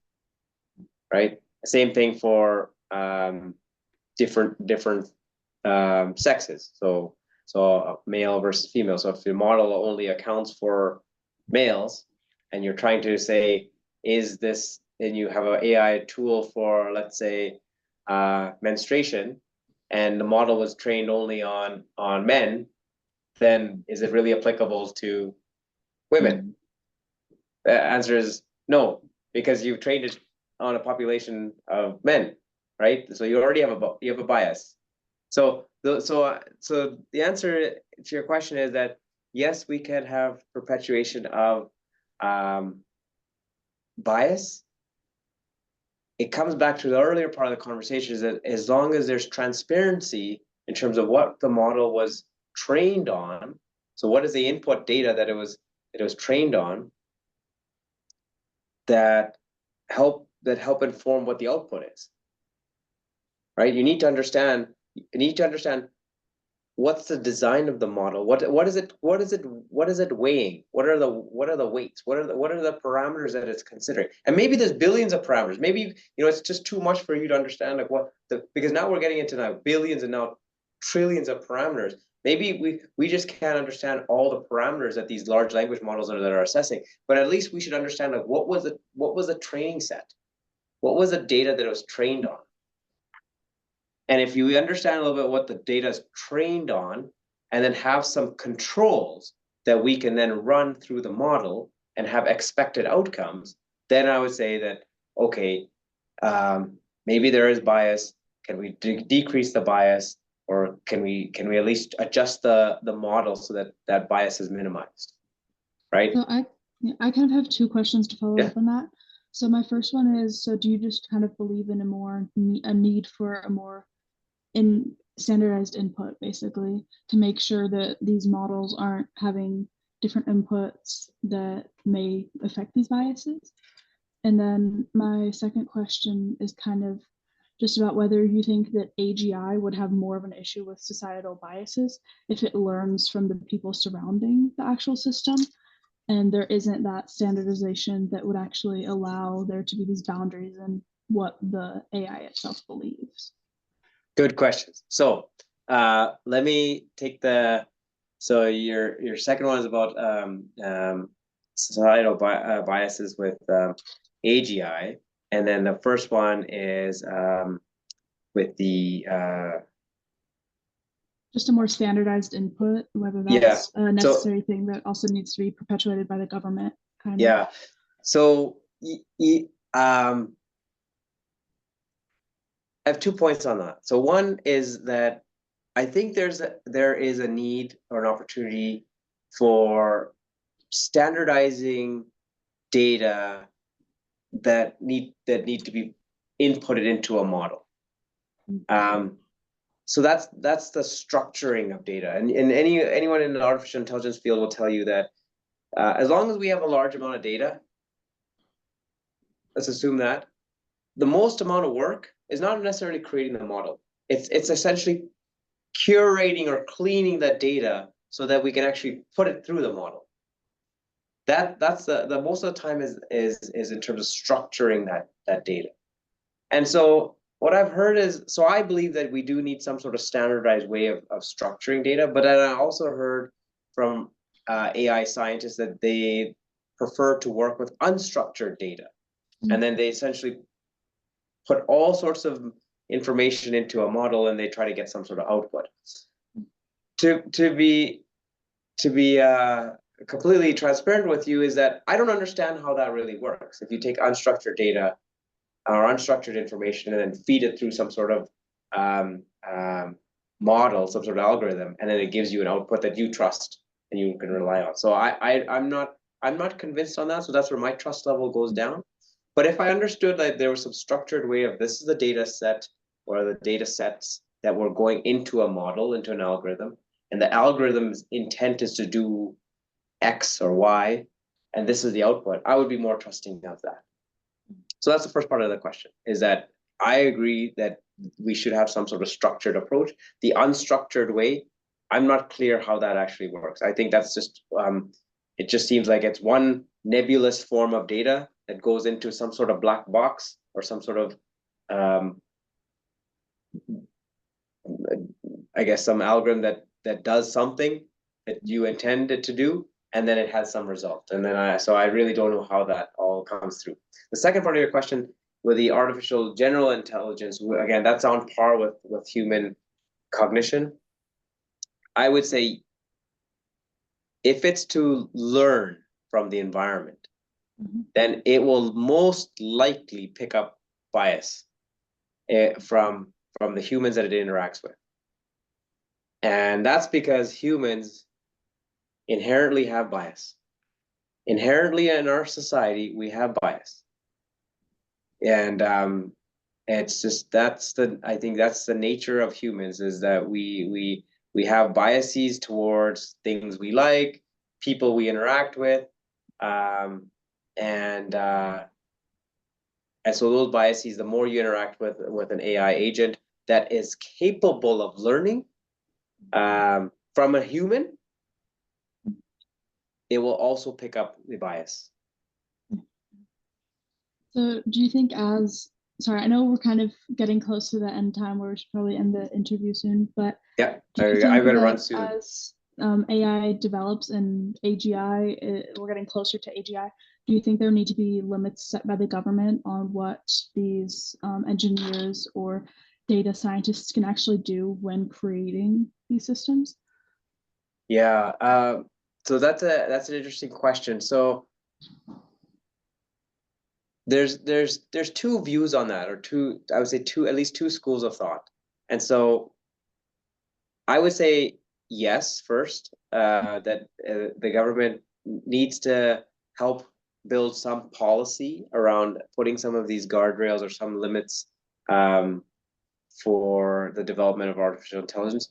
right? Same thing for different sexes. So male versus female. So if your model only accounts for males, and you're trying to say, is this, and you have an AI tool for, let's say, menstruation, and the model was trained only on men, then is it really applicable to women? The answer is no, because you've trained it on a population of men, right? So you already have a bias. So the answer to your question is that yes, we can have perpetuation of bias. It comes back to the earlier part of the conversation, is that as long as there's transparency in terms of what the model was trained on, so what is the input data that it was trained on, that help inform what the output is, right? You need to understand what's the design of the model, what is it weighing, what are the weights, what are the parameters that it's considering. And maybe there's billions of parameters, maybe it's just too much for you to understand, like because now we're getting into now billions and now trillions of parameters. Maybe we just can't understand all the parameters that these large language models that are assessing, but at least we should understand, like, what was the training set, what was the data that it was trained on. And if you understand a little bit what the data is trained on, and then have some controls that we can then run through the model and have expected outcomes, then I would say that, okay, maybe there is bias. Can we decrease the bias, or can we at least adjust the model so that that bias is minimized, right? So I kind of have two questions to follow up on that. So my first one is, so do you just kind of believe in a need for a more standardized input, basically, to make sure that these models aren't having different inputs that may affect these biases? And then my second question is kind of just about whether you think that AGI would have more of an issue with societal biases if it learns from the people surrounding the actual system, and there isn't that standardization that would actually allow there to be these boundaries in what the AI itself believes. Good questions. So let me take so your second one is about societal biases with AGI, and then the first one is with the just a more standardized input, whether that's a necessary thing that also needs to be perpetuated by the government, kind of. So I have 2 points on that. So one is that I think there is a need or an opportunity for standardizing data that need to be inputted into a model. So that's the structuring of data, and anyone in the artificial intelligence field will tell you that as long as we have a large amount of data, let's assume that the most amount of work is not necessarily creating the model. It's essentially curating or cleaning that data so that we can actually put it through the model. That's the most of the time is in terms of structuring that data. And so what I've heard is, so I believe that we do need some sort of standardized way of structuring data, but then I also heard from AI scientists that they prefer to work with unstructured data. And then they essentially put all sorts of information into a model and they try to get some sort of output. To be completely transparent with you is that I don't understand how that really works. If you take unstructured data or unstructured information and then feed it through some sort of model, some sort of algorithm, and then it gives you an output that you trust and you can rely on. So I'm not convinced on that. So that's where my trust level goes down. But if I understood that there was some structured way of this is the data set or the data sets that were going into a model, into an algorithm, and the algorithm's intent is to do X or Y, and this is the output, I would be more trusting of that. So that's the first part of the question, is that I agree that we should have some sort of structured approach. The unstructured way, I'm not clear how that actually works. I think that's just, it just seems like it's one nebulous form of data that goes into some sort of black box or some sort of, I guess, some algorithm that does something that you intend it to do, and then it has some result. And then so I really don't know how that all comes through. The second part of your question with the artificial general intelligence, again, that's on par with human cognition. I would say if it's to learn from the environment, then it will most likely pick up bias from the humans that it interacts with. And that's because humans inherently have bias. Inherently in our society, we have bias. And it's just, I think that's the nature of humans, is that we have biases towards things we like, people we interact with, and so those biases, the more you interact with an AI agent that is capable of learning from a human, it will also pick up the bias. So do you think sorry, I know we're kind of getting close to the end time where we should probably end the interview soon, but yeah, I better run soon. As AI develops and AGI, we're getting closer to AGI, do you think there need to be limits set by the government on what these engineers or data scientists can actually do when creating these systems? Yeah, so that's an interesting question. So there's two views on that, or I would say at least two schools of thought. And so I would say yes, first, that the government needs to help build some policy around putting some of these guardrails or some limits for the development of artificial intelligence.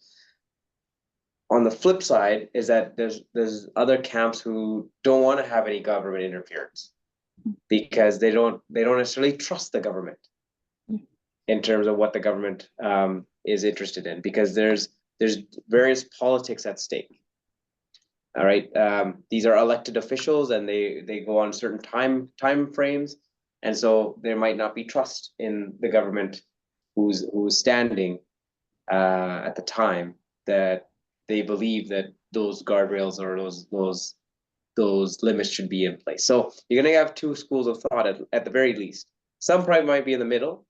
On the flip side is that there's other camps who don't want to have any government interference. because they don't necessarily trust the government in terms of what the government is interested in, because there's various politics at stake. All right, these are elected officials, and they go on certain time frames, and so there might not be trust in the government who's standing at the time, that they believe that those guardrails or those limits should be in place. So you're going to have two schools of thought at the very least. Some probably might be in the middle.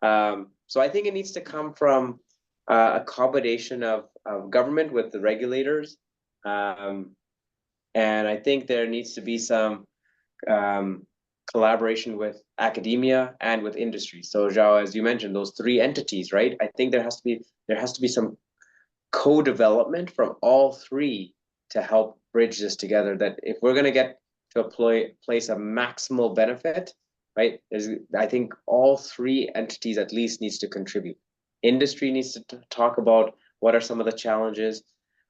So I think it needs to come from a combination of government with the regulators. And I think there needs to be some collaboration with academia and with industry. So Zhao, as you mentioned, those three entities, right? I think there has to be some co-development from all three to help bridge this together. That if we're going to get to a place of maximal benefit, right? I think all three entities at least needs to contribute. Industry needs to talk about what are some of the challenges.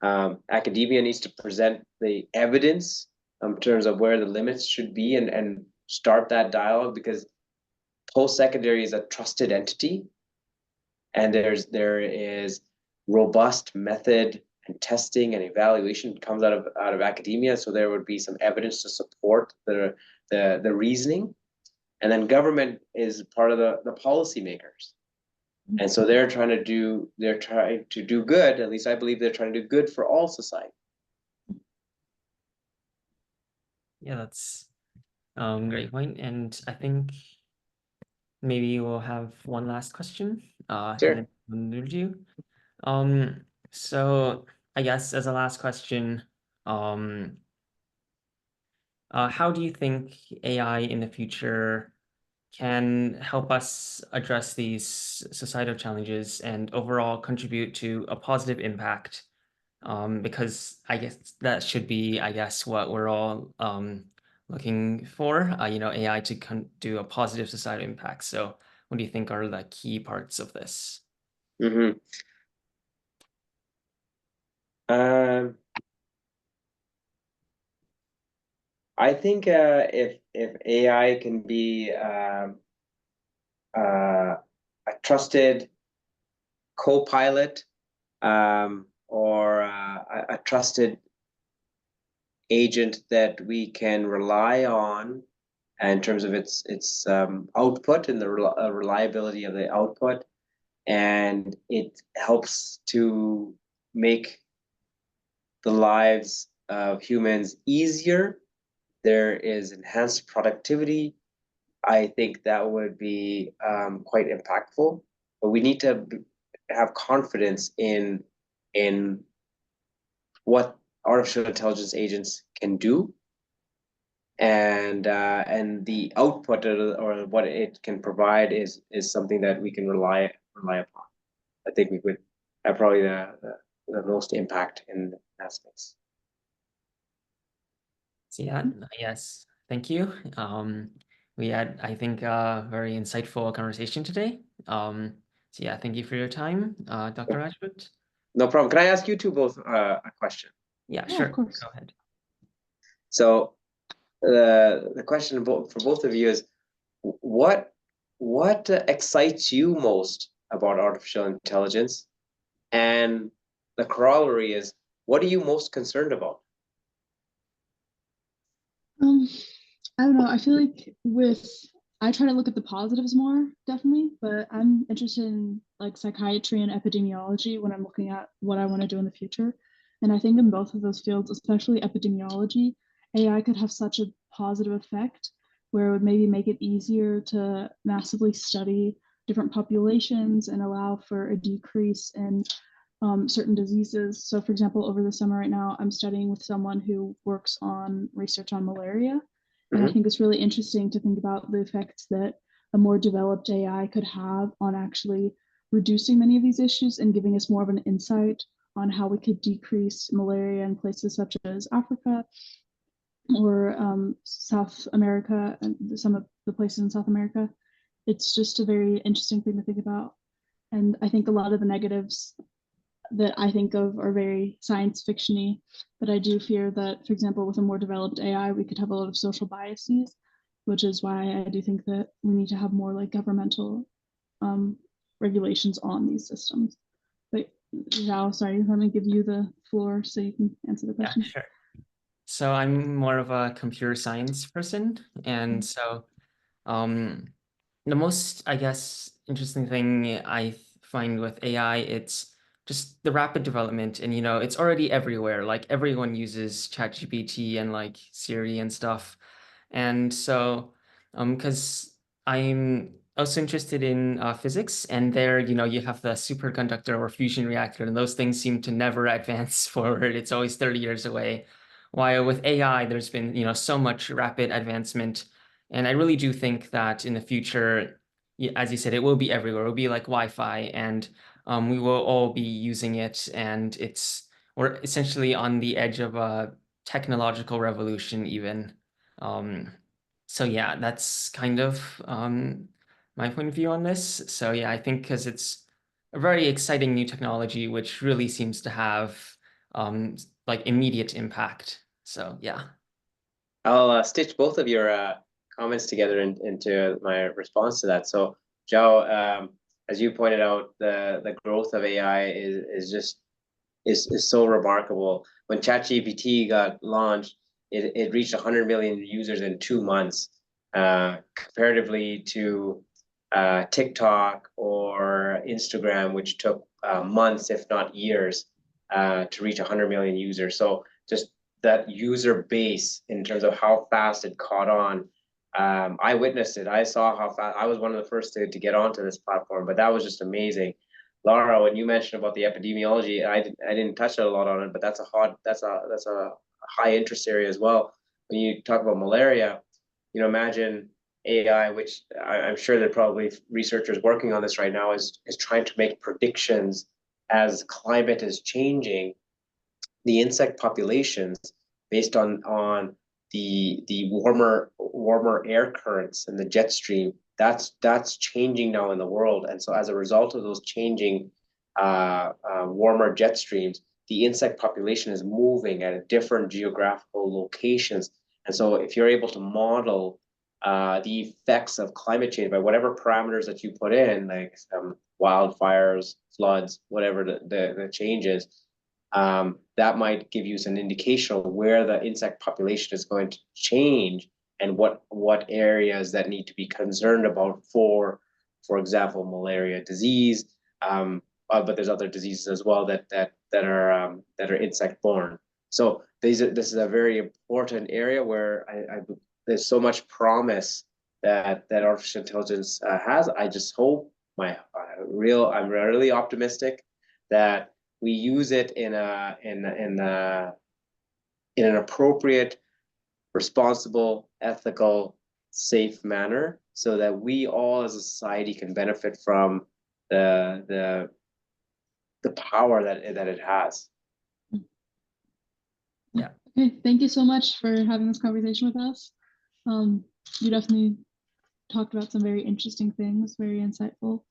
Academia needs to present the evidence in terms of where the limits should be, and start that dialogue, because post-secondary is a trusted entity, and there is robust method and testing and evaluation comes out of academia. So there would be some evidence to support the reasoning. And then government is part of the policymakers. And so they're trying to do good. At least I believe they're trying to do good for all society. Yeah, that's great point. And I think maybe we'll have one last question. Sure. And then we'll do. So I guess as a last question, how do you think AI in the future can help us address these societal challenges and overall contribute to a positive impact? Because I guess that should be, what we're all looking for, AI to do a positive societal impact. So what do you think are the key parts of this? Mm-hmm. I think if AI can be a trusted co-pilot, or a trusted agent that we can rely on in terms of its output and the reliability of the output, and it helps to make the lives of humans easier. There is enhanced productivity. I think that would be quite impactful. But we need to have confidence in what artificial intelligence agents can do, and the output or what it can provide is something that we can rely upon. I think we would have probably the most impact in that space. So yeah, yes, thank you. We had, I think, a very insightful conversation today. So yeah, thank you for your time, Dr. Rajput. No problem. Can I ask you two both a question? Yeah, Yeah, sure. of course. Go ahead. So the question for both of you is, what excites you most about artificial intelligence? And the corollary is, what are you most concerned about? I don't know. I feel like I try to look at the positives more, definitely, but I'm interested in like psychiatry and epidemiology when I'm looking at what I want to do in the future. And I think in both of those fields, especially epidemiology, AI could have such a positive effect where it would maybe make it easier to massively study different populations and allow for a decrease in certain diseases. So for example, over the summer right now, I'm studying with someone who works on research on malaria. And I think it's really interesting to think about the effects that a more developed AI could have on actually reducing many of these issues and giving us more of an insight on how we could decrease malaria in places such as Africa or South America and some of the places in South America. It's just a very interesting thing to think about. And I think a lot of the negatives that I think of are very science fiction-y, but I do fear that, for example, with a more developed AI, we could have a lot of social biases which is why I do think that we need to have more like governmental regulations on these systems. But Zhao, sorry, let me give you the floor so you can answer the question. Yeah, sure. So I'm more of a computer science person, and so the most, I guess, interesting thing I find with AI, it's just the rapid development, and it's already everywhere. Like everyone uses ChatGPT and like Siri and stuff, and so because I'm also interested in physics, and there, you have the superconductor or fusion reactor, and those things seem to never advance forward. It's always 30 years away. While with AI, there's been, so much rapid advancement. And I really do think that in the future, as you said, it will be everywhere. It will be like Wi-Fi, and we will all be using it. And we're essentially on the edge of a technological revolution even. So yeah, that's kind of my point of view on this. So yeah, I think because it's a very exciting new technology, which really seems to have like immediate impact. So yeah. I'll stitch both of your comments together into my response to that. So, Zhao, as you pointed out, the growth of AI is so remarkable. When ChatGPT got launched, it reached 100 million users in 2 months, comparatively to TikTok or Instagram, which took months, if not years, to reach 100 million users. So just that user base in terms of how fast it caught on. I witnessed it. I saw how fast. I was one of the first to get onto this platform, but that was just amazing. Laura, when you mentioned about the epidemiology, I didn't touch a lot on it, but that's a high interest area as well. When you talk about malaria, imagine AI, which I'm sure that probably researchers working on this right now is trying to make predictions as climate is changing, the insect populations based on the warmer air currents and the jet stream, that's changing now in the world. And so as a result of those changing warmer jet streams, the insect population is moving at different geographical locations. And so if you're able to model the effects of climate change by whatever parameters that you put in, like wildfires, floods, whatever the changes, that might give you an indication of where the insect population is going to change and what areas that need to be concerned about for example, malaria disease. But there's other diseases as well that are insect borne. So this is a very important area where there's so much promise that artificial intelligence has. I just hope I'm really optimistic that we use it in an appropriate, responsible, ethical, safe manner, so that we all as a society can benefit from the power that it has. Yeah. Okay, thank you so much for having this conversation with us. You definitely talked about some very interesting things, very insightful,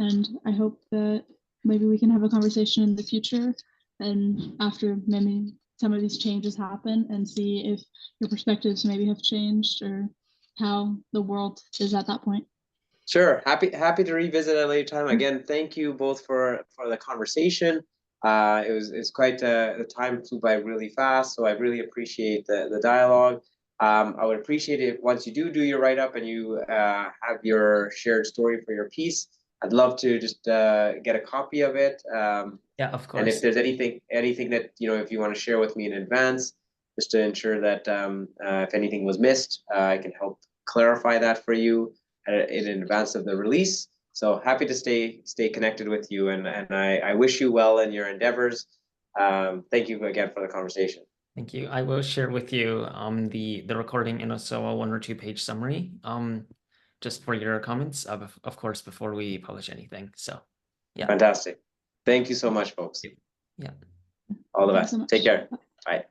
and I hope that maybe we can have a conversation in the future and after maybe some of these changes happen and see if your perspectives maybe have changed or how the world is at that point. Sure, happy to revisit at a later time. Again, thank you both for the conversation. It's quite the time flew by really fast, so I really appreciate the dialogue. I would appreciate it once you do your write-up and you have your shared story for your piece. I'd love to just get a copy of it. Yeah, of course. And if there's anything that if you want to share with me in advance, just to ensure that if anything was missed, I can help clarify that for you in advance of the release. So happy to stay connected with you, and I wish you well in your endeavors. Thank you again for the conversation. Thank you. I will share with you the recording and also a 1 or 2 page summary just for your comments, of course, before we publish anything. So yeah. Fantastic. Thank you so much, folks. Yeah. All the best. Take care. Bye.